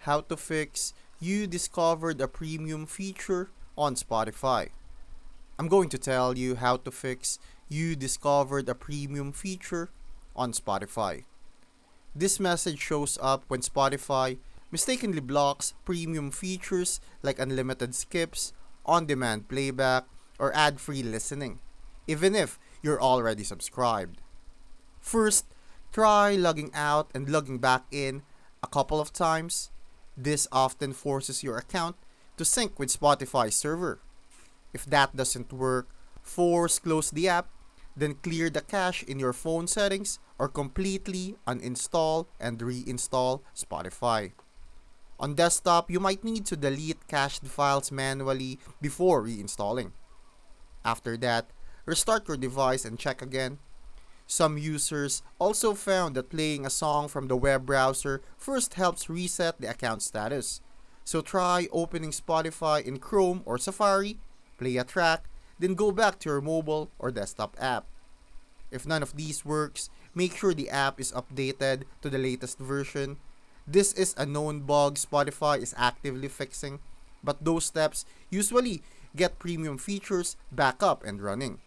how to fix you discovered a premium feature on Spotify. I'm going to tell you how to fix you discovered a premium feature on Spotify. This message shows up when Spotify mistakenly blocks premium features like unlimited skips, on demand playback, or ad free listening, even if you're already subscribed. First, try logging out and logging back in a couple of times. This often forces your account to sync with Spotify's server. If that doesn't work, force close the app, then clear the cache in your phone settings or completely uninstall and reinstall Spotify. On desktop, you might need to delete cached files manually before reinstalling. After that, restart your device and check again. Some users also found that playing a song from the web browser first helps reset the account status. So try opening Spotify in Chrome or Safari, play a track, then go back to your mobile or desktop app. If none of these works, make sure the app is updated to the latest version. This is a known bug Spotify is actively fixing, but those steps usually get premium features back up and running.